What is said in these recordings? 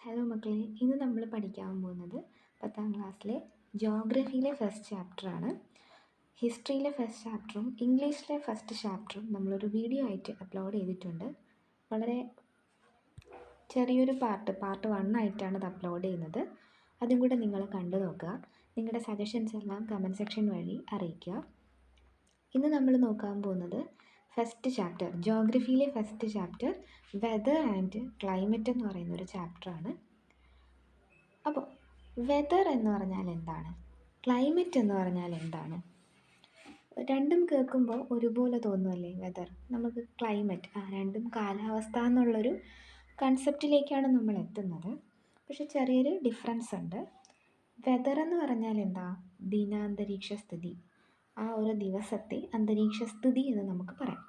Hello മക്കളെ, ഇന്ന് നമ്മൾ പഠിക്കാൻ പോകുന്നത് 10ാം ക്ലാസ്സിലെ ജോഗ്രഫിയിലെ ഫസ്റ്റ് ചാപ്റ്ററാണ്. ഹിസ്റ്ററിയിലെ ഫസ്റ്റ് ചാപ്റ്ററും ഇംഗ്ലീഷിലെ ഫസ്റ്റ് ചാപ്റ്ററും നമ്മളൊരു വീഡിയോ ആയിട്ട് അപ്ലോഡ് ചെയ്തിട്ടുണ്ട്. വളരെ ചെറിയൊരു പാർട്ട് 1 ആയിട്ടാണ് ഇത് അപ്ലോഡ് ചെയ്യുന്നത്. അതും കൂടെ നിങ്ങൾ കണ്ടു നോക്കുക. നിങ്ങളുടെ സജഷൻസ് എല്ലാം കമൻറ്റ് സെക്ഷൻ വഴി അറിയിക്കുക. ഇന്ന് നമ്മൾ നോക്കാൻ പോകുന്നത് ഫസ്റ്റ് ചാപ്റ്റർ, ജോഗ്രഫിയിലെ first chapter weather and climate എന്ന് പറയുന്ന ഒരു ചാപ്റ്ററാണ്. അപ്പോൾ വെതർ എന്ന് പറഞ്ഞാൽ എന്താണ്, ക്ലൈമറ്റ് എന്ന് പറഞ്ഞാൽ എന്താണ്? രണ്ടും കേൾക്കുമ്പോൾ ഒരുപോലെ തോന്നുമല്ലേ? വെതർ, നമുക്ക് ക്ലൈമറ്റ്, രണ്ടും കാലാവസ്ഥ എന്നുള്ളൊരു കൺസെപ്റ്റിലേക്കാണ് നമ്മൾ എത്തുന്നത്. പക്ഷെ ചെറിയൊരു ഡിഫറൻസ് ഉണ്ട്. വെതർ എന്ന് പറഞ്ഞാൽ എന്താ? ദിനാന്തരീക്ഷ സ്ഥിതി, ആ ഒരു ദിവസത്തെ അന്തരീക്ഷ സ്ഥിതി എന്ന് നമുക്ക് പറയാം.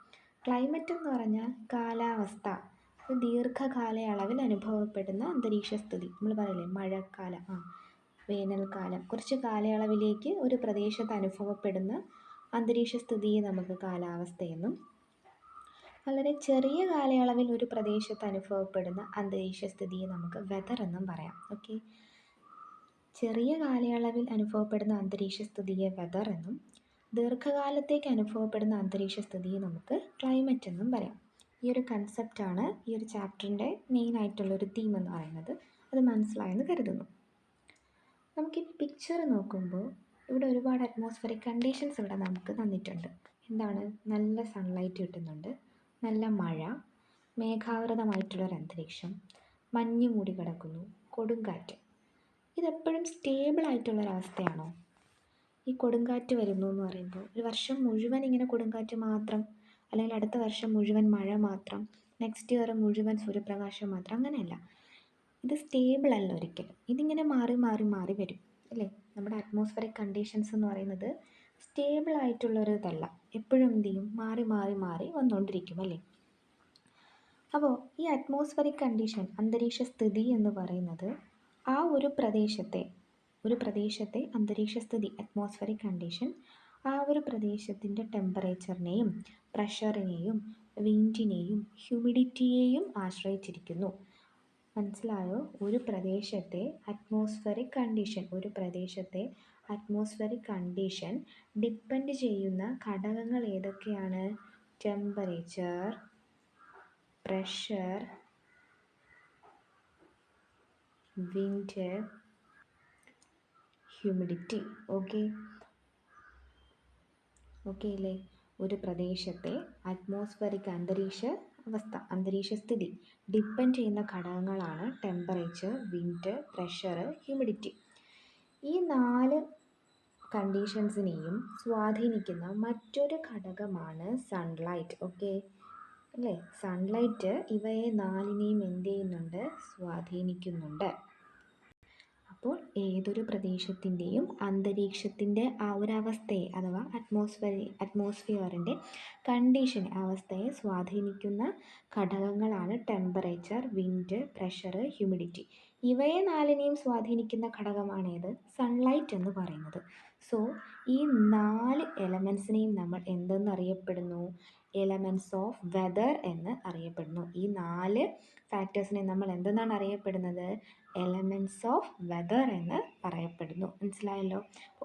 ക്ലൈമറ്റ് എന്ന് പറഞ്ഞാൽ കാലാവസ്ഥ, ഒരു ദീർഘകാലയളവിൽ അനുഭവപ്പെടുന്ന അന്തരീക്ഷ സ്ഥിതി. നമ്മൾ പറയില്ലേ മഴക്കാലം, വേനൽക്കാലം, കുറച്ച് കാലയളവിലേക്ക് ഒരു പ്രദേശത്ത് അനുഭവപ്പെടുന്ന അന്തരീക്ഷ സ്ഥിതിയെ നമുക്ക് കാലാവസ്ഥയെന്നും, വളരെ ചെറിയ കാലയളവിൽ ഒരു പ്രദേശത്ത് അനുഭവപ്പെടുന്ന അന്തരീക്ഷ സ്ഥിതിയെ നമുക്ക് വെതർ എന്നും പറയാം. ഓക്കെ, ചെറിയ കാലയളവിൽ അനുഭവപ്പെടുന്ന അന്തരീക്ഷ സ്ഥിതിയെ വെതർ എന്നും, ദീർഘകാലത്തേക്ക് അനുഭവപ്പെടുന്ന അന്തരീക്ഷ സ്ഥിതിയെ നമുക്ക് ക്ലൈമറ്റ് എന്നും പറയാം. ഈ ഒരു കൺസെപ്റ്റാണ് ഈ ഒരു ചാപ്റ്ററിൻ്റെ മെയിൻ ആയിട്ടുള്ളൊരു തീം എന്ന് പറയുന്നത്. അത് മനസ്സിലായെന്ന് കരുതുന്നു. നമുക്ക് ഈ പിക്ചർ നോക്കുമ്പോൾ ഇവിടെ ഒരുപാട് അറ്റ്മോസ്ഫിയറിക് കണ്ടീഷൻസ് ഇവിടെ നമുക്ക് തന്നിട്ടുണ്ട്. എന്താണ്? നല്ല സൺലൈറ്റ് കിട്ടുന്നുണ്ട്, നല്ല മഴ, മേഘാവൃതമായിട്ടുള്ളൊരു അന്തരീക്ഷം, മഞ്ഞ് മൂടി കിടക്കുന്നു, കൊടുങ്കാറ്റ്. ഇതെപ്പോഴും സ്റ്റേബിൾ ആയിട്ടുള്ളൊരവസ്ഥയാണോ? ഈ കൊടുങ്കാറ്റ് വരുന്നു എന്ന് പറയുമ്പോൾ ഒരു വർഷം മുഴുവൻ ഇങ്ങനെ കൊടുങ്കാറ്റ് മാത്രം, അല്ലെങ്കിൽ അടുത്ത വർഷം മുഴുവൻ മഴ മാത്രം, നെക്സ്റ്റ് ഇയർ മുഴുവൻ സൂര്യപ്രകാശം മാത്രം, അങ്ങനെയല്ല. ഇത് സ്റ്റേബിൾ അല്ല ഒരിക്കലും. ഇതിങ്ങനെ മാറി മാറി മാറി വരും അല്ലേ? നമ്മുടെ അറ്റ്മോസ്ഫിയറിക് കണ്ടീഷൻസ് എന്ന് പറയുന്നത് സ്റ്റേബിൾ ആയിട്ടുള്ളൊരിതല്ല, എപ്പോഴും എന്ത് ചെയ്യും? മാറി മാറി മാറി വന്നുകൊണ്ടിരിക്കും അല്ലേ? അപ്പോൾ ഈ അറ്റ്മോസ്ഫിയറിക് കണ്ടീഷൻ, അന്തരീക്ഷ സ്ഥിതി എന്ന് പറയുന്നത് ആ ഒരു പ്രദേശത്തെ അന്തരീക്ഷ സ്ഥിതി, അറ്റ്മോസ്ഫിയറിക് കണ്ടീഷൻ, ആ ഒരു പ്രദേശത്തിൻ്റെ ടെമ്പറേച്ചറിനെയും പ്രഷറിനെയും വിൻഡിനെയും ഹ്യൂമിഡിറ്റിയെയും ആശ്രയിച്ചിരിക്കുന്നു. മനസ്സിലായോ? ഒരു പ്രദേശത്തെ അറ്റ്മോസ്ഫിയറിക് കണ്ടീഷൻ ഡിപ്പെൻഡ് ചെയ്യുന്ന ഘടകങ്ങൾ ഏതൊക്കെയാണ്? Temperature, pressure, wind, humidity. Okay അല്ലേ? ഒരു പ്രദേശത്തെ അറ്റ്മോസ്ഫിയറിക് അന്തരീക്ഷ സ്ഥിതി ഡിപ്പെൻഡ് ചെയ്യുന്ന ഘടകങ്ങളാണ് ടെമ്പറേച്ചർ, വിൻഡ്, പ്രഷർ, ഹ്യൂമിഡിറ്റി. ഈ 4 കണ്ടീഷൻസിനെയും സ്വാധീനിക്കുന്ന മറ്റൊരു ഘടകമാണ് സൺലൈറ്റ്. ഓക്കെ അല്ലേ? സൺലൈറ്റ് ഇവയെ 4നെയും എന്ത് ചെയ്യുന്നുണ്ട്? സ്വാധീനിക്കുന്നുണ്ട്. അപ്പോൾ ഏതൊരു പ്രദേശത്തിൻ്റെയും അന്തരീക്ഷത്തിൻ്റെ ആ ഒരു അവസ്ഥയെ, അഥവാ അറ്റ്മോസ്ഫിയറിൻ്റെ കണ്ടീഷൻ, അവസ്ഥയെ സ്വാധീനിക്കുന്ന ഘടകങ്ങളാണ് ടെമ്പറേച്ചർ, വിൻഡ്, പ്രഷർ, ഹ്യൂമിഡിറ്റി. ഇവയെ 4നെയും സ്വാധീനിക്കുന്ന ഘടകമാണേത്? സൺലൈറ്റ് എന്ന് പറയുന്നത്. സോ ഈ 4 എലമെൻസിനെയും നമ്മൾ എന്തെന്നറിയപ്പെടുന്നു? എലമെൻറ്റ്സ് ഓഫ് വെതർ എന്ന് അറിയപ്പെടുന്നു. ഈ 4 ഫാക്ടേഴ്സിനെ നമ്മൾ എന്തെന്നാണ് അറിയപ്പെടുന്നത്? എലമെൻറ്റ്സ് ഓഫ് വെതർ എന്ന് പറയപ്പെടുന്നു. മനസ്സിലായല്ലോ?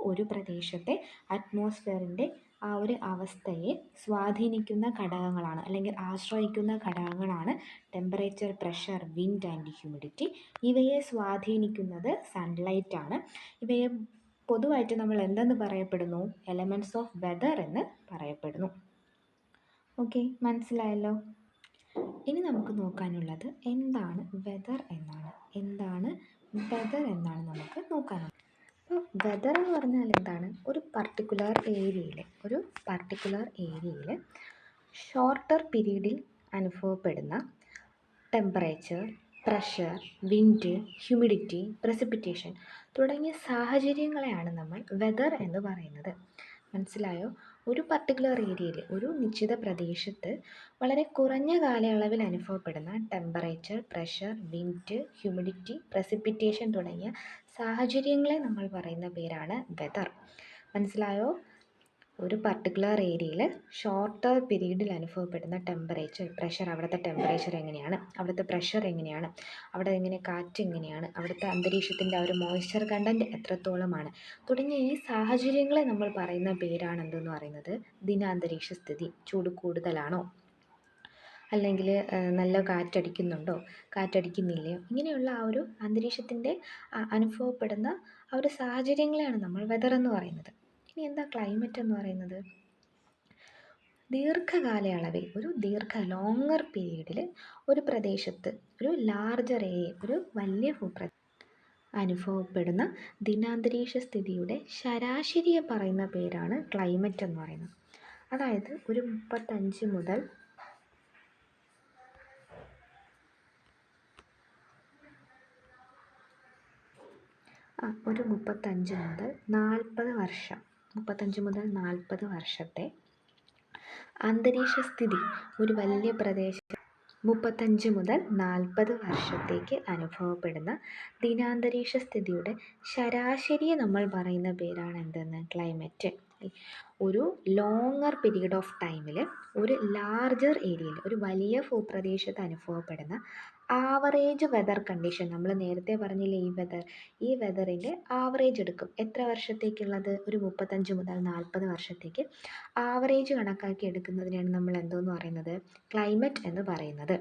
ഒരു പ്രദേശത്തെ അറ്റ്മോസ്ഫിയറിൻ്റെ ആ ഒരു അവസ്ഥയെ സ്വാധീനിക്കുന്ന ഘടകങ്ങളാണ്, അല്ലെങ്കിൽ ആശ്രയിക്കുന്ന ഘടകങ്ങളാണ് temperature, pressure, wind and humidity. ഇവയെ സ്വാധീനിക്കുന്നത് സൺലൈറ്റ് ആണ്. ഇവയെ പൊതുവായിട്ട് നമ്മൾ എന്തെന്ന് പറയപ്പെടുന്നു? എലമെൻറ്റ്സ് ഓഫ് വെതർ എന്ന് പറയപ്പെടുന്നു. ഓക്കെ, മനസ്സിലായല്ലോ? ഇനി നമുക്ക് നോക്കാനുള്ളത് എന്താണ് വെതർ എന്നാണ്. നമുക്ക് നോക്കാനുള്ളത്. അപ്പോൾ വെതർ എന്ന് പറഞ്ഞാൽ എന്താണ്? ഒരു പർട്ടിക്കുലർ ഏരിയയിൽ ഷോർട്ടർ പീരീഡിൽ അനുഭവപ്പെടുന്ന temperature, pressure, wind, humidity, precipitation തുടങ്ങിയ സാഹചര്യങ്ങളെയാണ് നമ്മൾ വെതർ എന്ന് പറയുന്നത്. മനസ്സിലായോ? ഒരു പർട്ടിക്കുലർ ഏരിയയിൽ, ഒരു നിശ്ചിത പ്രദേശത്ത് വളരെ കുറഞ്ഞ കാലയളവിൽ അനുഭവപ്പെടുന്ന temperature, pressure, wind, humidity, precipitation തുടങ്ങിയ സാഹചര്യങ്ങളെ നമ്മൾ പറയുന്ന പേരാണ് വെതർ. മനസ്സിലായോ? ഒരു പർട്ടിക്കുലർ ഏരിയയിൽ ഷോർട്ടർ പീരീഡിൽ അനുഭവപ്പെടുന്ന പ്രഷർ, അവിടുത്തെ ടെമ്പറേച്ചർ എങ്ങനെയാണ്, അവിടുത്തെ പ്രഷർ എങ്ങനെയാണ്, അവിടെ എങ്ങനെ കാറ്റ് എങ്ങനെയാണ്, അവിടുത്തെ അന്തരീക്ഷത്തിൻ്റെ ആ ഒരു മോയ്സ്ചർ കണ്ടൻറ്റ് എത്രത്തോളമാണ് തുടങ്ങിയ ഈ സാഹചര്യങ്ങളെ നമ്മൾ പറയുന്ന പേരാണ് എന്തെന്ന് പറയുന്നത് ദിനാന്തരീക്ഷ സ്ഥിതി. ചൂട് കൂടുതലാണോ, അല്ലെങ്കിൽ നല്ല കാറ്റടിക്കുന്നുണ്ടോ, കാറ്റടിക്കുന്നില്ലയോ, ഇങ്ങനെയുള്ള ആ ഒരു അന്തരീക്ഷത്തിൻ്റെ അനുഭവപ്പെടുന്ന ആ ഒരു സാഹചര്യങ്ങളെയാണ് നമ്മൾ വെതർ എന്ന് പറയുന്നത്. ഇനി എന്താ ക്ലൈമറ്റ് എന്ന് പറയുന്നത്? ദീർഘകാലയളവിൽ ലോങ്ങർ പീരീഡിൽ ഒരു പ്രദേശത്ത് ഒരു ലാർജർ ഏരിയ, ഒരു വലിയ അനുഭവപ്പെടുന്ന ദിനാന്തരീക്ഷ സ്ഥിതിയുടെ ശരാശരിയെ പറയുന്ന പേരാണ് ക്ലൈമറ്റ് എന്ന് പറയുന്നത്. അതായത് ഒരു 35 മുതൽ 35 മുതൽ 40 വർഷത്തെ അന്തരീക്ഷ സ്ഥിതി ഒരു വലിയ പ്രദേശം 35 മുതൽ 40 വർഷത്തേക്ക് അനുഭവപ്പെടുന്ന ദിനാന്തരീക്ഷ സ്ഥിതിയുടെ ശരാശരിയെ നമ്മൾ പറയുന്ന പേരാണ് എന്തെന്ന് ക്ലൈമറ്റ്. ഒരു ലോങ്ങർ പീരീഡ് ഓഫ് ടൈമിൽ ഒരു ലാർജർ ഏരിയയിൽ, ഒരു വലിയ ഭൂപ്രദേശത്ത് അനുഭവപ്പെടുന്ന ആവറേജ് വെതർ കണ്ടീഷൻ. നമ്മൾ നേരത്തെ പറഞ്ഞില്ലേ ഈ വെതറിൻ്റെ ആവറേജ് എടുക്കും. എത്ര വർഷത്തേക്കുള്ളത്? ഒരു 35 മുതൽ 40 വർഷത്തേക്ക് ആവറേജ് കണക്കാക്കി എടുക്കുന്നതിനാണ് നമ്മൾ എന്തോന്ന് പറയുന്നത് ക്ലൈമറ്റ് എന്ന് പറയുന്നത്.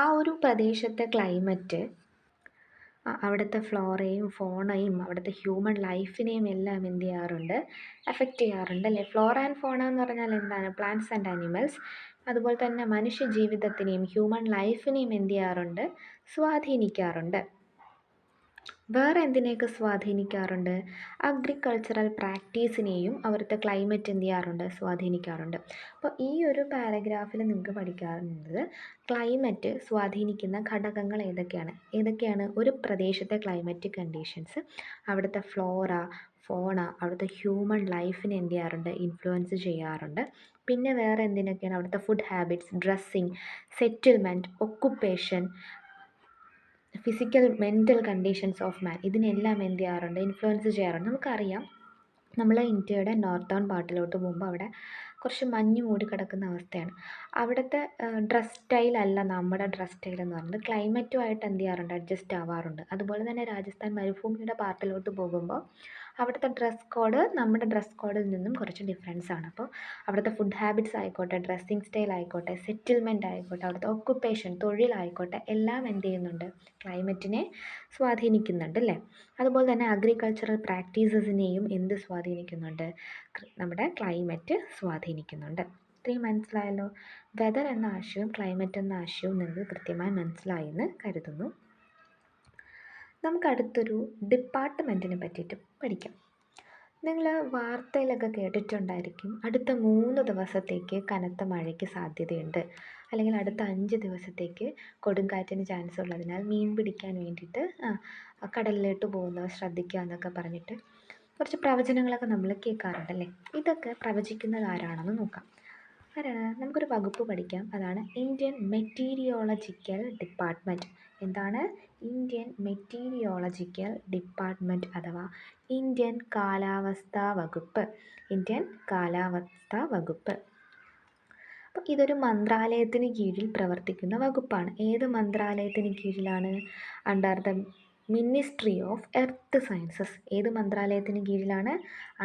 ആ ഒരു പ്രദേശത്തെ ക്ലൈമറ്റ് അവിടുത്തെ ഫ്ലോറയും ഫോണയും അവിടുത്തെ ഹ്യൂമൻ ലൈഫിനെയും എല്ലാം എന്ത് ചെയ്യാറുണ്ട്, എഫക്റ്റ് ചെയ്യാറുണ്ട് അല്ലേ. ഫ്ലോറ ആൻഡ് ഫോണ എന്ന് പറഞ്ഞാൽ എന്താണ്? Plants and animals. അതുപോലെ തന്നെ മനുഷ്യ ജീവിതത്തിനെയും ഹ്യൂമൻ ലൈഫിനെയും എന്ത് ചെയ്യാറുണ്ട്, സ്വാധീനിക്കാറുണ്ട്. വേറെ എന്തിനെയൊക്കെ സ്വാധീനിക്കാറുണ്ട്? അഗ്രികൾച്ചറൽ പ്രാക്ടീസിനെയും അവിടുത്തെ ക്ലൈമറ്റ് എന്ത് ചെയ്യാറുണ്ട്, സ്വാധീനിക്കാറുണ്ട്. അപ്പോൾ ഈ ഒരു പാരഗ്രാഫിൽ നിങ്ങൾക്ക് പഠിക്കാറുള്ളത് ക്ലൈമറ്റ് സ്വാധീനിക്കുന്ന ഘടകങ്ങൾ ഏതൊക്കെയാണ് ഒരു പ്രദേശത്തെ ക്ലൈമറ്റ് കണ്ടീഷൻസ് അവിടുത്തെ ഫ്ലോറ, ഫോണ, അവിടുത്തെ ഹ്യൂമൻ ലൈഫിനെ എന്ത് ചെയ്യാറുണ്ട്, ഇൻഫ്ലുവൻസ് ചെയ്യാറുണ്ട്. പിന്നെ വേറെ എന്തിനൊക്കെയാണ്? അവിടുത്തെ food habits, dressing, settlement, occupation, physical mental conditions of മാൻ, ഇതിനെല്ലാം എന്ത് ചെയ്യാറുണ്ട്, ഇൻഫ്ലുവൻസ് ചെയ്യാറുണ്ട്. നമുക്കറിയാം, നമ്മൾ ഇന്ത്യയുടെ നോർത്തേൺ പാർട്ടിലോട്ട് പോകുമ്പോൾ അവിടെ കുറച്ച് മഞ്ഞ് മൂടി കിടക്കുന്ന അവസ്ഥയാണ്. അവിടുത്തെ ഡ്രസ് സ്റ്റൈലല്ല നമ്മുടെ ഡ്രസ് സ്റ്റൈൽ എന്ന് പറയുന്നത്. ക്ലൈമറ്റുമായിട്ട് എന്ത് ചെയ്യാറുണ്ട്, അഡ്ജസ്റ്റ് ആവാറുണ്ട്. അതുപോലെ തന്നെ രാജസ്ഥാൻ മരുഭൂമിയുടെ പാർട്ടിലോട്ട് പോകുമ്പോൾ അവിടുത്തെ ഡ്രസ് കോഡ് നമ്മുടെ ഡ്രസ് കോഡിൽ നിന്നും കുറച്ച് ഡിഫറൻസ് ആണ്. അപ്പോൾ അവിടുത്തെ ഫുഡ് ഹാബിറ്റ്സ് ആയിക്കോട്ടെ, ഡ്രസ്സിങ് സ്റ്റൈൽ ആയിക്കോട്ടെ, സെറ്റിൽമെൻറ്റ് ആയിക്കോട്ടെ, അവിടുത്തെ ഒക്കുപ്പേഷൻ, തൊഴിലായിക്കോട്ടെ, എല്ലാം എന്ത് ചെയ്യുന്നുണ്ട്, ക്ലൈമറ്റിനെ സ്വാധീനിക്കുന്നുണ്ട് അല്ലേ. അതുപോലെ തന്നെ അഗ്രികൾച്ചറൽ പ്രാക്ടീസസിനെയും എന്ത് സ്വാധീനിക്കുന്നുണ്ട്, നമ്മുടെ ക്ലൈമറ്റ് സ്വാധീനിക്കുന്നുണ്ട്. ഇത്രയും മനസ്സിലായല്ലോ. വെതർ എന്ന ആശയവും ക്ലൈമറ്റ് എന്ന ആശയവും നിങ്ങൾക്ക് കൃത്യമായി മനസ്സിലായി എന്ന് കരുതുന്നു. നമുക്ക് അടുത്തൊരു ഡിപ്പാർട്ട്മെൻറ്റിനെ പറ്റിയിട്ട് പഠിക്കാം. നിങ്ങൾ വാർത്തയിലൊക്കെ കേട്ടിട്ടുണ്ടായിരിക്കും, അടുത്ത 3 ദിവസത്തേക്ക് കനത്ത മഴയ്ക്ക് സാധ്യതയുണ്ട്, അല്ലെങ്കിൽ അടുത്ത 5 ദിവസത്തേക്ക് കൊടുങ്കാറ്റിന് ചാൻസ് ഉള്ളതിനാൽ മീൻ പിടിക്കാൻ വേണ്ടിയിട്ട് കടലിലോട്ട് പോകുന്നവർ ശ്രദ്ധിക്കുക എന്നൊക്കെ പറഞ്ഞിട്ട് കുറച്ച് പ്രവചനങ്ങളൊക്കെ നമ്മൾ കേൾക്കാറുണ്ടല്ലേ. ഇതൊക്കെ പ്രവചിക്കുന്നത് ആരാണെന്ന് നോക്കാം. ആരാണ്? നമുക്കൊരു വകുപ്പ് പഠിക്കാം. അതാണ് ഇന്ത്യൻ മെറ്റീരിയോളജിക്കൽ ഡിപ്പാർട്ട്മെൻറ്റ്. എന്താണ്? ഇന്ത്യൻ മെറ്റീരിയോളജിക്കൽ ഡിപ്പാർട്ട്മെൻറ്റ് അഥവാ ഇന്ത്യൻ കാലാവസ്ഥാ വകുപ്പ്. ഇന്ത്യൻ കാലാവസ്ഥാ വകുപ്പ്. അപ്പോൾ ഇതൊരു മന്ത്രാലയത്തിന് കീഴിൽ പ്രവർത്തിക്കുന്ന വകുപ്പാണ്. ഏത് മന്ത്രാലയത്തിന് കീഴിലാണ്? Under the ministry of earth sciences. ഏത് മന്ത്രാലയത്തിന് കീഴിലാണ്?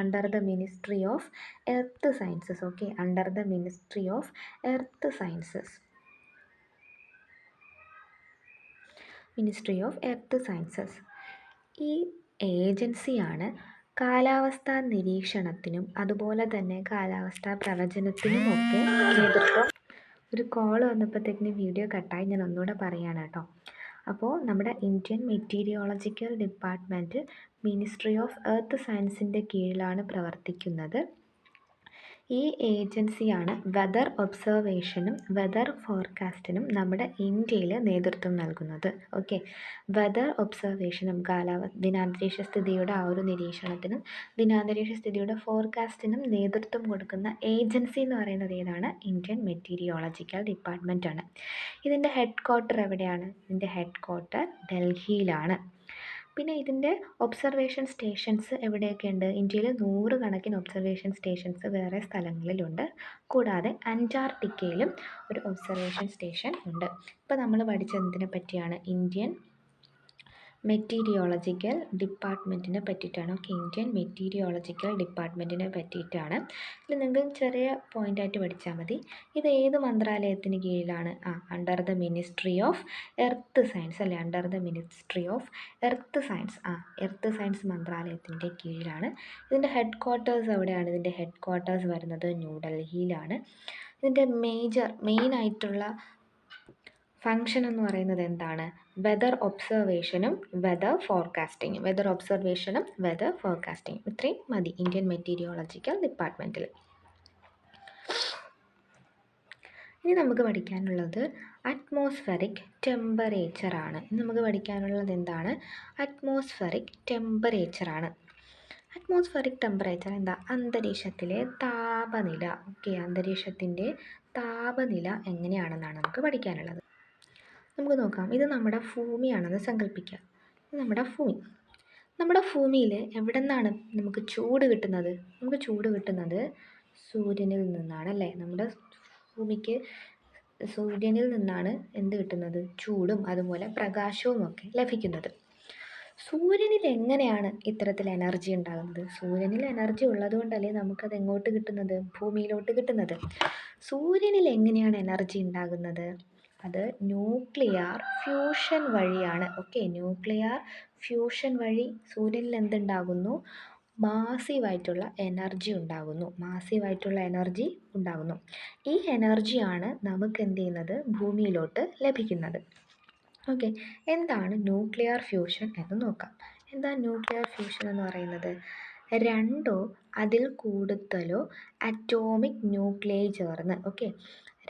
Under the ministry of earth sciences. Okay, under the ministry of earth sciences. Ministry of earth sciences. ഈ ഏജൻസിയാണ് കാലാവസ്ഥാ നിരീക്ഷണത്തിനും അതുപോലെ തന്നെ കാലാവസ്ഥാ പ്രവചനത്തിനുമൊക്കെ നേതൃത്വം. ഒരു കോൾ വന്നപ്പോഴത്തേക്കിന് വീഡിയോ കട്ടായി, ഞാൻ ഒന്നുകൂടെ പറയുകയാണ് കേട്ടോ. അപ്പോൾ നമ്മുടെ Indian meteorological department ministry of earth സയൻസിൻ്റെ കീഴിലാണ് പ്രവർത്തിക്കുന്നത്. ഈ ഏജൻസിയാണ് വെതർ ഒബ്സർവേഷനും വെതർ ഫോർകാസ്റ്റിനും നമ്മുടെ ഇന്ത്യയിൽ നേതൃത്വം നൽകുന്നത്. ഓക്കെ, വെതർ ഒബ്സർവേഷനും ദിനാന്തരീക്ഷ സ്ഥിതിയുടെ ആ ഒരു നിരീക്ഷണത്തിനും ദിനാന്തരീക്ഷ സ്ഥിതിയുടെ ഫോർകാസ്റ്റിനും നേതൃത്വം കൊടുക്കുന്ന ഏജൻസി എന്ന് പറയുന്നത് ഏതാണ്? ഇന്ത്യൻ മെറ്റീരിയോളജിക്കൽ ഡിപ്പാർട്ട്മെൻ്റ് ആണ്. ഇതിൻ്റെ ഹെഡ് ക്വാർട്ടർ എവിടെയാണ്? ഇതിൻ്റെ ഹെഡ് ക്വാർട്ടർ ഡൽഹിയിലാണ്. പിന്നെ ഇതിൻ്റെ ഒബ്സർവേഷൻ സ്റ്റേഷൻസ് എവിടെയൊക്കെ ഉണ്ട്? ഇന്ത്യയിൽ 100 കണക്കിന് ഒബ്സർവേഷൻ സ്റ്റേഷൻസ് വേറെ സ്ഥലങ്ങളിലുണ്ട്. കൂടാതെ അന്റാർട്ടിക്കയിലും ഒരു ഒബ്സർവേഷൻ സ്റ്റേഷൻ ഉണ്ട്. ഇപ്പോൾ നമ്മൾ പഠിച്ചത് എന്തിനെ പറ്റിയാണ്? ഇന്ത്യൻ മെറ്റീരിയോളജിക്കൽ ഡിപ്പാർട്ട്മെൻറ്റിനെ പറ്റിയിട്ടാണ്. ഓക്കെ, ഇന്ത്യൻ മെറ്റീരിയോളജിക്കൽ ഡിപ്പാർട്ട്മെൻറ്റിനെ പറ്റിയിട്ടാണ്. ഇതിൽ നിങ്ങൾക്ക് ചെറിയ പോയിൻ്റായിട്ട് പഠിച്ചാൽ മതി. ഇത് ഏത് മന്ത്രാലയത്തിന് കീഴിലാണ്? Under the ministry of earth science അല്ലേ? Under the ministry of earth science. Earth science മന്ത്രാലയത്തിൻ്റെ കീഴിലാണ്. ഇതിൻ്റെ ഹെഡ് ക്വാർട്ടേഴ്സ് എവിടെയാണ്? ഇതിൻ്റെ ഹെഡ് ക്വാർട്ടേഴ്സ് വരുന്നത് ന്യൂഡൽഹിയിലാണ്. ഇതിൻ്റെ മെയിൻ ആയിട്ടുള്ള ഫങ്ഷൻ എന്ന് പറയുന്നത് എന്താണ്? വെതർ ഒബ്സർവേഷനും വെതർ ഫോർകാസ്റ്റിങ്ങും. ഇത്രയും മതി ഇന്ത്യൻ മെറ്റീരിയോളജിക്കൽ ഡിപ്പാർട്ട്മെൻറ്റിൽ. ഇനി നമുക്ക് പഠിക്കാനുള്ളത് അറ്റ്മോസ്ഫെറിക് ടെമ്പറേച്ചറാണ്. നമുക്ക് പഠിക്കാനുള്ളത് എന്താണ്? അറ്റ്മോസ്ഫെറിക് ടെമ്പറേച്ചറാണ്. അറ്റ്മോസ്ഫെറിക് ടെമ്പറേച്ചർ എന്താ? അന്തരീക്ഷത്തിലെ താപനില. ഓക്കെ, അന്തരീക്ഷത്തിൻ്റെ താപനില എങ്ങനെയാണെന്നാണ് നമുക്ക് പഠിക്കാനുള്ളത്. നമുക്ക് നോക്കാം. ഇത് നമ്മുടെ ഭൂമിയാണെന്ന് സങ്കല്പിക്കുക. ഇത് നമ്മുടെ ഭൂമിയിൽ എവിടെ നിന്നാണ് നമുക്ക് ചൂട് കിട്ടുന്നത്? നമുക്ക് ചൂട് കിട്ടുന്നത് സൂര്യനിൽ നിന്നാണ് അല്ലേ? നമ്മുടെ ഭൂമിക്ക് സൂര്യനിൽ നിന്നാണ് എന്ത് കിട്ടുന്നത്? ചൂടും അതുപോലെ പ്രകാശവും ഒക്കെ ലഭിക്കുന്നത്. സൂര്യനിൽ എങ്ങനെയാണ് ഇത്തരത്തിൽ എനർജി ഉണ്ടാകുന്നത്? സൂര്യനിൽ എനർജി ഉള്ളത് കൊണ്ടല്ലേ നമുക്കത് എങ്ങോട്ട് കിട്ടുന്നത്? ഭൂമിയിലോട്ട് കിട്ടുന്നത്. സൂര്യനിൽ എങ്ങനെയാണ് എനർജി ഉണ്ടാകുന്നത്? അത് ന്യൂക്ലിയർ ഫ്യൂഷൻ വഴിയാണ്. ഓക്കെ, ന്യൂക്ലിയർ ഫ്യൂഷൻ വഴി സൂര്യനിൽ എന്തുണ്ടാകുന്നു? മാസീവായിട്ടുള്ള എനർജി ഉണ്ടാകുന്നു. ഈ എനർജിയാണ് നമുക്ക് എന്ത് ചെയ്യുന്നത്? ഭൂമിയിലോട്ട് ലഭിക്കുന്നത്. ഓക്കെ, എന്താണ് ന്യൂക്ലിയർ ഫ്യൂഷൻ എന്ന് നോക്കാം. എന്താ ന്യൂക്ലിയർ ഫ്യൂഷൻ എന്ന് പറയുന്നത്? 2 അതിൽ കൂടുതലോ അറ്റോമിക് ന്യൂക്ലിയൈ ചേർന്ന്, ഓക്കെ,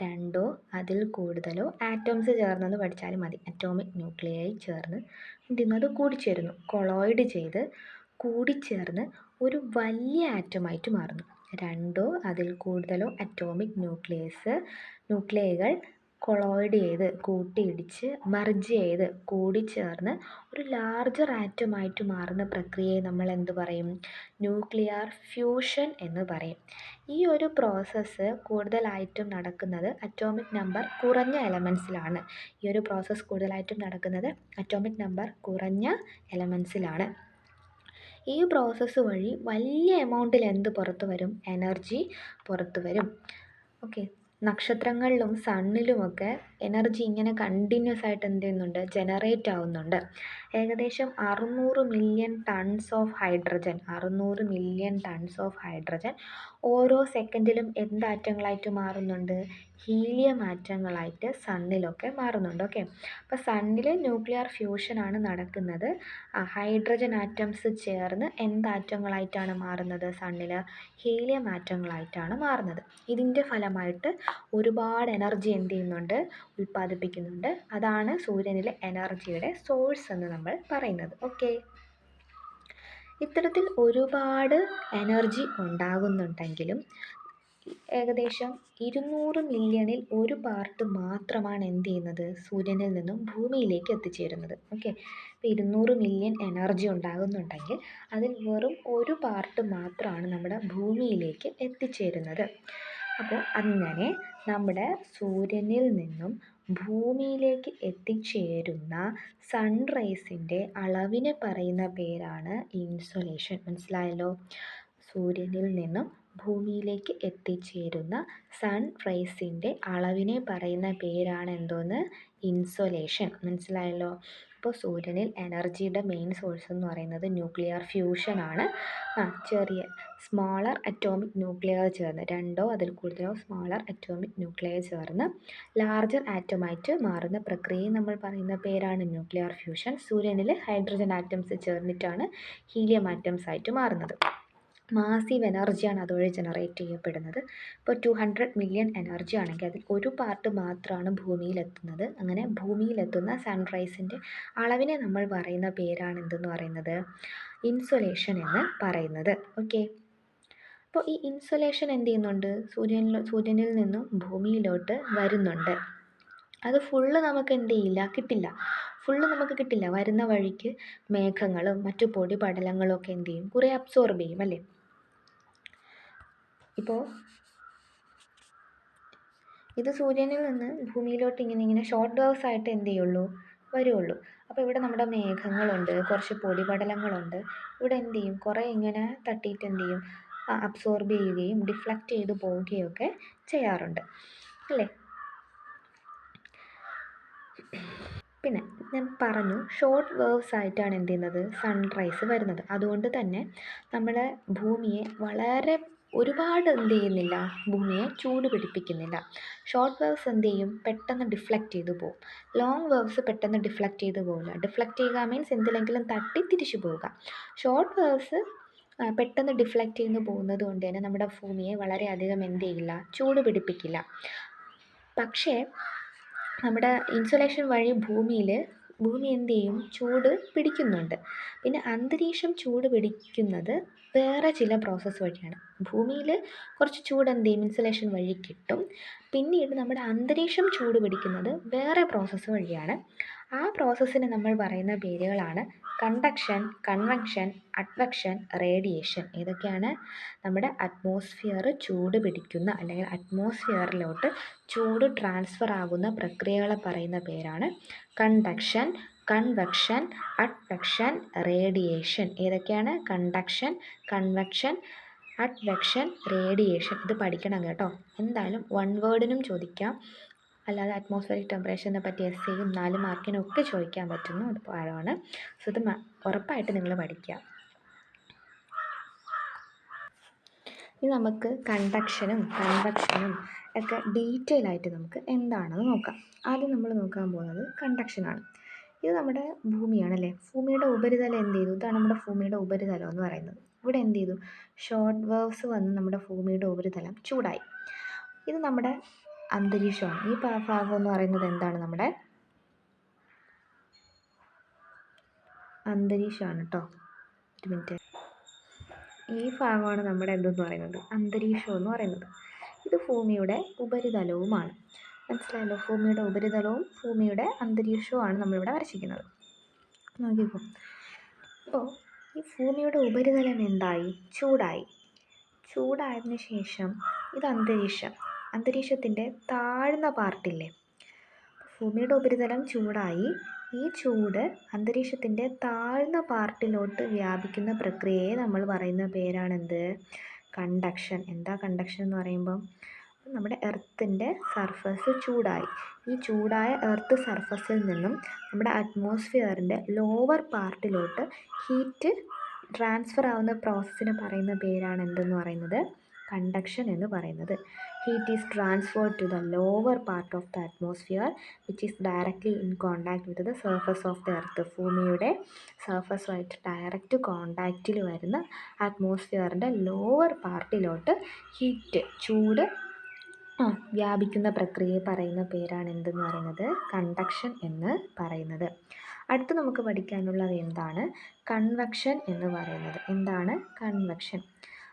2 അതിൽ കൂടുതലോ ആറ്റംസ് ചേർന്നെന്ന് പഠിച്ചാലും മതി. അറ്റോമിക് ന്യൂക്ലിയൈ ചേർന്ന് എന്ത് കൂടിച്ചേരുന്നു, കൊളോയിഡ് ചെയ്ത് കൂടിച്ചേർന്ന് ഒരു വലിയ ആറ്റമായിട്ട് മാറുന്നു. 2 അതിൽ കൂടുതലോ അറ്റോമിക് ന്യൂക്ലിയൈകൾ കൊളോയിഡ് ചെയ്ത് കൂട്ടിയിടിച്ച് മർജ് ചെയ്ത് കൂടിച്ചേർന്ന് ഒരു ലാർജർ ആറ്റമായിട്ട് മാറുന്ന പ്രക്രിയയെ നമ്മൾ എന്ത് പറയും? ന്യൂക്ലിയർ ഫ്യൂഷൻ എന്ന് പറയും. ഈ ഒരു പ്രോസസ്സ് കൂടുതലായിട്ടും നടക്കുന്നത് അറ്റോമിക് നമ്പർ കുറഞ്ഞ എലമെൻസിലാണ്. ഈ പ്രോസസ്സ് വഴി വലിയ എമൗണ്ടിൽ എന്ത് പുറത്തു വരും? എനർജി പുറത്തു വരും. ഓക്കെ, നക്ഷത്രങ്ങളിലും സണ്ണിലുമൊക്കെ എനർജി ഇങ്ങനെ കണ്ടിന്യൂസ് ആയിട്ട് എന്ത് ചെയ്യുന്നുണ്ട്? ജനറേറ്റ് ആവുന്നുണ്ട്. ഏകദേശം 600 മില്യൺ ടൺസ് ഓഫ് ഹൈഡ്രജൻ ഓരോ സെക്കൻഡിലും എന്ത് ആറ്റങ്ങളായിട്ട് മാറുന്നുണ്ട്? ഹീലിയം ആറ്റങ്ങളായിട്ട് സണ്ണിലൊക്കെ മാറുന്നുണ്ട്. ഓക്കെ, അപ്പോൾ സണ്ണിൽ ന്യൂക്ലിയർ ഫ്യൂഷനാണ് നടക്കുന്നത്. ഹൈഡ്രജൻ ആറ്റംസ് ചേർന്ന് എന്ത് ആറ്റങ്ങളായിട്ടാണ് മാറുന്നത്? സണ്ണിൽ ഹീലിയം ആറ്റങ്ങളായിട്ടാണ് മാറുന്നത്. ഇതിൻ്റെ ഫലമായിട്ട് ഒരുപാട് എനർജി എന്ത് ചെയ്യുന്നുണ്ട്? ഉൽപ്പാദിപ്പിക്കുന്നുണ്ട്. അതാണ് സൂര്യനിലെ എനർജിയുടെ സോഴ്സ് എന്ന് നമ്മൾ പറയുന്നത്. ഓക്കെ, ഇത്തരത്തിൽ ഒരുപാട് എനർജി ഉണ്ടാകുന്നുണ്ടെങ്കിലും ഏകദേശം 200 മില്യണിൽ 1 പാർട്ട് മാത്രമാണ് എന്ത് ചെയ്യുന്നത്? സൂര്യനിൽ നിന്നും ഭൂമിയിലേക്ക് എത്തിച്ചേരുന്നത്. ഓക്കെ, ഇപ്പോൾ 200 മില്യൺ എനർജി ഉണ്ടാകുന്നുണ്ടെങ്കിൽ അതിൽ വെറും 1 പാർട്ട് മാത്രമാണ് നമ്മുടെ ഭൂമിയിലേക്ക് എത്തിച്ചേരുന്നത്. അപ്പോൾ അങ്ങനെ നമ്മുടെ സൂര്യനിൽ നിന്നും ഭൂമിയിലേക്ക് എത്തിച്ചേരുന്ന സൺറൈസിൻ്റെ അളവിനെ പറയുന്ന പേരാണ് ഇൻസൊലേഷൻ. മനസ്സിലായല്ലോ? സൂര്യനിൽ നിന്നും ഭൂമിയിലേക്ക് എത്തിച്ചേരുന്ന സൺറൈസിൻ്റെ അളവിനെ പറയുന്ന പേരാണ് എന്തോന്ന്? ഇൻസൊലേഷൻ. മനസ്സിലായല്ലോ? അപ്പോൾ സൂര്യനിൽ എനർജിയുടെ മെയിൻ സോഴ്സ് എന്ന് പറയുന്നത് ന്യൂക്ലിയർ ഫ്യൂഷനാണ്. ചെറിയ സ്മോളർ അറ്റോമിക് ന്യൂക്ലിയർ ചേർന്ന് 2 അതിൽ കൂടുതലോ സ്മോളർ അറ്റോമിക് ന്യൂക്ലിയർ ചേർന്ന് ലാർജർ ആറ്റമായിട്ട് മാറുന്ന പ്രക്രിയയെ നമ്മൾ പറയുന്ന പേരാണ് ന്യൂക്ലിയർ ഫ്യൂഷൻ. സൂര്യനിൽ ഹൈഡ്രജൻ ആറ്റംസ് ചേർന്നിട്ടാണ് ഹീലിയം ആറ്റംസ് ആയിട്ട് മാറുന്നത്. മാസീവ് എനർജിയാണ് അതുവഴി ജനറേറ്റ് ചെയ്യപ്പെടുന്നത്. ഇപ്പോൾ 200 മില്യൺ എനർജി ആണെങ്കിൽ അതിൽ 1 പാർട്ട് മാത്രമാണ് ഭൂമിയിലെത്തുന്നത്. അങ്ങനെ ഭൂമിയിലെത്തുന്ന സൺറൈസിൻ്റെ അളവിനെ നമ്മൾ പറയുന്ന പേരാണ് എന്തെന്ന് പറയുന്നത്? ഇൻസൊലേഷൻ എന്ന് പറയുന്നത്. ഓക്കെ, അപ്പോൾ ഈ ഇൻസൊലേഷൻ എന്ത് ചെയ്യുന്നുണ്ട്? സൂര്യനിൽ നിന്നും ഭൂമിയിലോട്ട് വരുന്നുണ്ട്. അത് ഫുള്ള് നമുക്ക് എന്ത് ചെയ്യില്ല, കിട്ടില്ല. ഫുള്ള് നമുക്ക് കിട്ടില്ല. വരുന്ന വഴിക്ക് മേഘങ്ങളും മറ്റു പൊടി പടലങ്ങളും ഒക്കെ എന്ത് ചെയ്യും, കുറേ അബ്സോർബ് ചെയ്യും അല്ലേ. ഇപ്പോൾ ഇത് സൂര്യനിൽ നിന്ന് ഭൂമിയിലോട്ട് ഇങ്ങനെ ഷോർട്ട് വേവ്സ് ആയിട്ട് എന്ത് ചെയ്യുള്ളൂ, വരുള്ളൂ. അപ്പോൾ ഇവിടെ നമ്മുടെ മേഘങ്ങളുണ്ട്, കുറച്ച് പൊടിപടലങ്ങളുണ്ട്. ഇവിടെ എന്ത് ചെയ്യും, കുറേ ഇങ്ങനെ തട്ടിയിട്ട് എന്ത് ചെയ്യും, അബ്സോർബ് ചെയ്യുകയും ഡിഫ്ലക്റ്റ് ചെയ്ത് പോവുകയും ഒക്കെ ചെയ്യാറുണ്ട് അല്ലേ. പിന്നെ ഞാൻ പറഞ്ഞു ഷോർട്ട് വേവ്സ് ആയിട്ടാണ് എന്ത് ചെയ്യുന്നത്, സൺറൈസ് വരുന്നത്. അതുകൊണ്ട് തന്നെ നമ്മുടെ ഭൂമിയെ വളരെ ഒരുപാട് എന്ത് ചെയ്യുന്നില്ല, ഭൂമിയെ ചൂട് പിടിപ്പിക്കുന്നില്ല. ഷോർട്ട് വേവ്സ് എന്ത് ചെയ്യും, പെട്ടെന്ന് ഡിഫ്ലക്റ്റ് ചെയ്ത് പോകും. ലോങ് വേവ്സ് പെട്ടെന്ന് ഡിഫ്ലക്റ്റ് ചെയ്ത് പോകില്ല. ഡിഫ്ലക്റ്റ് ചെയ്യുക മീൻസ് എന്തിലെങ്കിലും തട്ടി തിരിച്ചു പോവുക. ഷോർട്ട് വേവ്സ് പെട്ടെന്ന് ഡിഫ്ലക്റ്റ് ചെയ്ത് പോകുന്നത് കൊണ്ട് തന്നെ നമ്മുടെ ഭൂമിയെ വളരെയധികം എന്ത് ചെയ്യില്ല, ചൂട് പിടിപ്പിക്കില്ല. പക്ഷേ നമ്മുടെ ഇൻസുലേഷൻ വഴി ഭൂമി എന്ത് ചെയ്യും, ചൂട് പിടിക്കുന്നുണ്ട്. പിന്നെ അന്തരീക്ഷം ചൂട് പിടിക്കുന്നത് വേറെ ചില പ്രോസസ്സ് വഴിയാണ്. ഭൂമിയിൽ കുറച്ച് ചൂട് എന്ത് ചെയ്യും, ഇൻസുലേഷൻ വഴി കിട്ടും. പിന്നീട് നമ്മുടെ അന്തരീക്ഷം ചൂട് പിടിക്കുന്നത് വേറെ പ്രോസസ്സ് വഴിയാണ്. ആ പ്രോസസ്സിന് നമ്മൾ പറയുന്ന പേരുകളാണ് കണ്ടക്ഷൻ, കൺവെക്ഷൻ, അഡ്വെക്ഷൻ, റേഡിയേഷൻ. ഏതൊക്കെയാണ്? നമ്മുടെ അറ്റ്മോസ്ഫിയർ ചൂട് പിടിക്കുന്ന അല്ലെങ്കിൽ അറ്റ്മോസ്ഫിയറിലോട്ട് ചൂട് ട്രാൻസ്ഫർ ആകുന്ന പ്രക്രിയകളെ പറയുന്ന പേരാണ് കണ്ടക്ഷൻ, കൺവെക്ഷൻ, അഡ്വെക്ഷൻ, റേഡിയേഷൻ. ഏതൊക്കെയാണ്? Conduction, convection, advection, radiation. ഇത് പഠിക്കണം കേട്ടോ. എന്തായാലും 1 വേർഡിനും ചോദിക്കാം, അല്ലാതെ അറ്റ്മോസ്ഫിയറിക് ടെമ്പറേച്ചറിനെ പറ്റി എസ്സേയും 4 മാർക്കിനും ഒക്കെ ചോദിക്കാൻ പറ്റുന്നു. അത് പാഠമാണ്. സോ ഇത് ഉറപ്പായിട്ട് നിങ്ങൾ പഠിക്കുക. ഇനി നമുക്ക് കണ്ടക്ഷനും കൺവെക്ഷനും ഒക്കെ ഡീറ്റെയിൽ ആയിട്ട് നമുക്ക് എന്താണെന്ന് നോക്കാം. ആദ്യം നമ്മൾ നോക്കാൻ പോകുന്നത് കണ്ടക്ഷനാണ്. ഇത് നമ്മുടെ ഭൂമിയാണല്ലേ. ഭൂമിയുടെ ഉപരിതലം എന്ത് ചെയ്തു, ഇതാണ് നമ്മുടെ ഭൂമിയുടെ ഉപരിതലം എന്ന് പറയുന്നത്. ഇവിടെ എന്ത് ചെയ്തു, ഷോർട്ട് വേവ്സ് വന്ന് നമ്മുടെ ഭൂമിയുടെ ഉപരിതലം ചൂടായി. ഇത് നമ്മുടെ അന്തരീക്ഷമാണ്. ഈ ഭാഗം എന്ന് പറയുന്നത് എന്താണ്, നമ്മുടെ അന്തരീക്ഷമാണ് കേട്ടോ. ഒരു മിനിറ്റ്. ഈ ഭാഗമാണ് നമ്മുടെ എന്തെന്ന് പറയുന്നത്, അന്തരീക്ഷം എന്ന് പറയുന്നത്. ഇത് ഭൂമിയുടെ ഉപരിതലവുമാണ്. മനസ്സിലായല്ലോ. ഭൂമിയുടെ ഉപരിതലവും ഭൂമിയുടെ അന്തരീക്ഷവുമാണ് നമ്മളിവിടെ വരച്ചിരിക്കുന്നത്. നോക്കിക്കോ. അപ്പോൾ ഈ ഭൂമിയുടെ ഉപരിതലം എന്തായി, ചൂടായി. ചൂടായതിനു ശേഷം ഇത് അന്തരീക്ഷത്തിൻ്റെ താഴ്ന്ന പാർട്ടില്ലേ. ഭൂമിയുടെ ഉപരിതലം ചൂടായി. ഈ ചൂട് അന്തരീക്ഷത്തിൻ്റെ താഴ്ന്ന പാർട്ടിലോട്ട് വ്യാപിക്കുന്ന പ്രക്രിയയെ നമ്മൾ പറയുന്ന പേരാണെന്ത്, കണ്ടക്ഷൻ. എന്താ കണ്ടക്ഷൻ എന്ന് പറയുമ്പം, നമ്മുടെ എർത്തിൻ്റെ സർഫസ് ചൂടായി. ഈ ചൂടായ എർത്ത് സർഫസിൽ നിന്നും നമ്മുടെ അറ്റ്മോസ്ഫിയറിൻ്റെ ലോവർ പാർട്ടിലോട്ട് ഹീറ്റ് ട്രാൻസ്ഫർ ആവുന്ന പ്രോസസ്സിന് പറയുന്ന പേരാണ് എന്തെന്ന് പറയുന്നത്, കണ്ടക്ഷൻ എന്ന് പറയുന്നത്. Heat is transferred to the lower part of the atmosphere which is directly in contact with the surface of the earth. ഭൂമിയുടെ സർഫസുമായിട്ട് ഡയറക്റ്റ് കോണ്ടാക്റ്റിൽ വരുന്ന അറ്റ്മോസ്ഫിയറിൻ്റെ ലോവർ പാർട്ടിലോട്ട് ചൂട് വ്യാപിക്കുന്ന പ്രക്രിയയെ പറയുന്ന പേരാണ് എന്തെന്ന് പറയുന്നത്, കണ്ടക്ഷൻ എന്ന് പറയുന്നത്. അടുത്ത് നമുക്ക് പഠിക്കാനുള്ളത് എന്താണ്, കൺവെക്ഷൻ എന്ന് പറയുന്നത്. എന്താണ് കൺവെക്ഷൻ?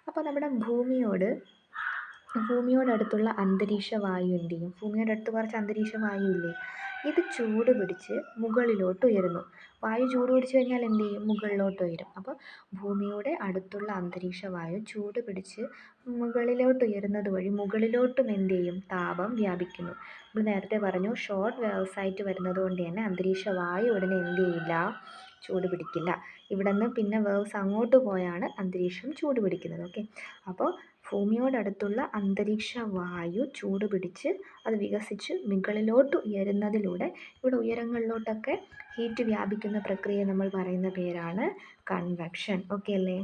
അപ്പോൾ നമ്മുടെ ഭൂമിയോടടുത്തുള്ള അന്തരീക്ഷ വായു എന്ത് ചെയ്യും, ഭൂമിയുടെ അടുത്ത് കുറച്ച് അന്തരീക്ഷ വായു ഇല്ലേ, ഇത് ചൂട് പിടിച്ച് മുകളിലോട്ട് ഉയരുന്നു. വായു ചൂട് പിടിച്ച് കഴിഞ്ഞാൽ എന്ത് ചെയ്യും, മുകളിലോട്ട് ഉയരും. അപ്പോൾ ഭൂമിയുടെ അടുത്തുള്ള അന്തരീക്ഷ വായു ചൂട് പിടിച്ച് മുകളിലോട്ട് ഉയരുന്നത് വഴി മുകളിലോട്ടും എന്ത് ചെയ്യും, താപം വ്യാപിക്കുന്നു. നമ്മൾ നേരത്തെ പറഞ്ഞു ഷോർട്ട് വേവ്സ് ആയിട്ട് വരുന്നത് കൊണ്ട് തന്നെ അന്തരീക്ഷ വായു ഉടനെ എന്ത് ചെയ്യില്ല, ചൂട് പിടിക്കില്ല. ഇവിടെ നിന്ന് പിന്നെ വേവ്സ് അങ്ങോട്ട് പോയാണ് അന്തരീക്ഷം ചൂട് പിടിക്കുന്നത്. ഓക്കെ. അപ്പോൾ ഭൂമിയോടടുത്തുള്ള അന്തരീക്ഷ വായു ചൂട് പിടിച്ച് അത് വികസിച്ച് മുകളിലോട്ട് ഉയരുന്നതിലൂടെ ഇവിടെ ഉയരങ്ങളിലോട്ടൊക്കെ ഹീറ്റ് വ്യാപിക്കുന്ന പ്രക്രിയ നമ്മൾ പറയുന്ന പേരാണ് കൺവെക്ഷൻ. ഓക്കെ അല്ലേ.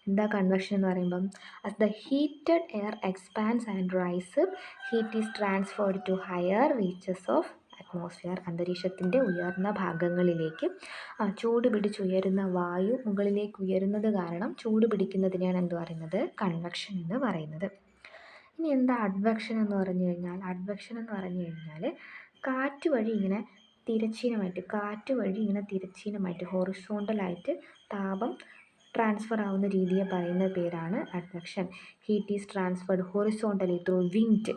എന്താ കൺവെക്ഷൻ എന്ന് പറയുമ്പം, as the heated air expands and rises, heat is transferred to higher reaches of atmosphere. അന്തരീക്ഷത്തിൻ്റെ ഉയർന്ന ഭാഗങ്ങളിലേക്ക് ചൂട് പിടിച്ചുയരുന്ന വായു മുകളിലേക്ക് ഉയരുന്നത് കാരണം ചൂട് പിടിക്കുന്നതിനെയാണ് എന്ത് പറയുന്നത്, കൺവെക്ഷൻ എന്ന് പറയുന്നത്. ഇനി എന്താ അഡ്വെക്ഷൻ എന്ന് പറഞ്ഞു കഴിഞ്ഞാൽ കാറ്റ് വഴി ഇങ്ങനെ തിരശ്ചീനമായിട്ട് ഹൊറിസോണ്ടലായിട്ട് താപം ട്രാൻസ്ഫർ ആവുന്ന രീതിയെ പറയുന്ന പേരാണ് advection. Heat is transferred horizontally through wind.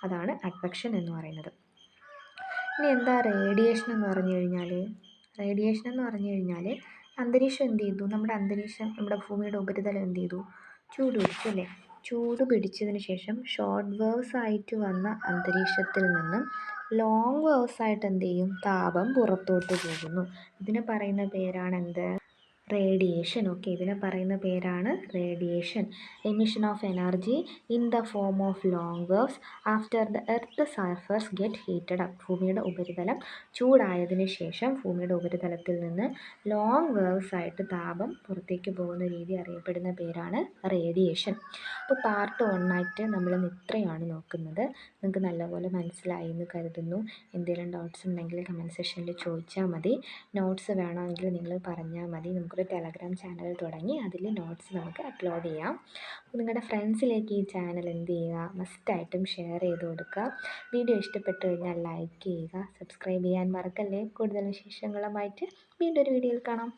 അതാണ് അഡ്വെക്ഷൻ എന്ന് പറയുന്നത്. ഇനി എന്താ റേഡിയേഷൻ എന്ന് പറഞ്ഞു കഴിഞ്ഞാൽ? റേഡിയേഷൻ എന്ന് പറഞ്ഞു കഴിഞ്ഞാൽ അന്തരീക്ഷം എന്ത് ചെയ്തു? നമ്മുടെ അന്തരീക്ഷം, നമ്മുടെ ഭൂമിയുടെ ഉപരിതലം എന്ത് ചെയ്തു? ചൂട് പിടിച്ചു അല്ലേ? ചൂട് പിടിച്ചതിന് ശേഷം ഷോർട്ട് വേവ്സ് ആയിട്ട് വന്ന അന്തരീക്ഷത്തിൽ നിന്നും ലോങ് വേവ്സ് ആയിട്ട് എന്ത് ചെയ്യും? താപം പുറത്തോട്ട് പോകുന്നു. ഇതിന് പറയുന്ന പേരാണ് എന്ത്? റേഡിയേഷൻ. ഓക്കെ, ഇതിനെ പറയുന്ന പേരാണ് radiation. Emission of energy in the form of long waves after the earth surface get heated up. ഭൂമിയുടെ ഉപരിതലം ചൂടായതിനു ശേഷം ഭൂമിയുടെ ഉപരിതലത്തിൽ നിന്ന് ലോങ് വേവ്സ് ആയിട്ട് താപം പുറത്തേക്ക് പോകുന്ന രീതി അറിയപ്പെടുന്ന പേരാണ് റേഡിയേഷൻ. അപ്പോൾ പാർട്ട് 1 ആയിട്ട് നമ്മൾ ഇത്രയാണ് നോക്കുന്നത്. നിങ്ങൾക്ക് നല്ലപോലെ മനസ്സിലായി എന്ന് കരുതുന്നു. എന്തെങ്കിലും ഡൗട്ട്സ് ഉണ്ടെങ്കിൽ കമൻറ്റ് സെക്ഷനിൽ ചോദിച്ചാൽ മതി. നോട്ട്സ് വേണമെങ്കിൽ നിങ്ങൾ പറഞ്ഞാൽ മതി. നമുക്കൊരു ടെലഗ്രാം ചാനൽ തുടങ്ങി അതിൽ നോട്ട്സ് നമുക്ക് അപ്ലോഡ് ചെയ്യാം. അപ്പോൾ നിങ്ങളുടെ ഫ്രണ്ട്സിലേക്ക് ഈ ചാനൽ എന്ത് ചെയ്യുക? മസ്റ്റായിട്ടും ഷെയർ ചെയ്ത് കൊടുക്കുക. വീഡിയോ ഇഷ്ടപ്പെട്ടു കഴിഞ്ഞാൽ ലൈക്ക് ചെയ്യുക, സബ്സ്ക്രൈബ് ചെയ്യാൻ മറക്കല്ലേ. കൂടുതൽ വിശേഷങ്ങളുമായിട്ട് വീണ്ടും ഒരു വീഡിയോയിൽ കാണാം.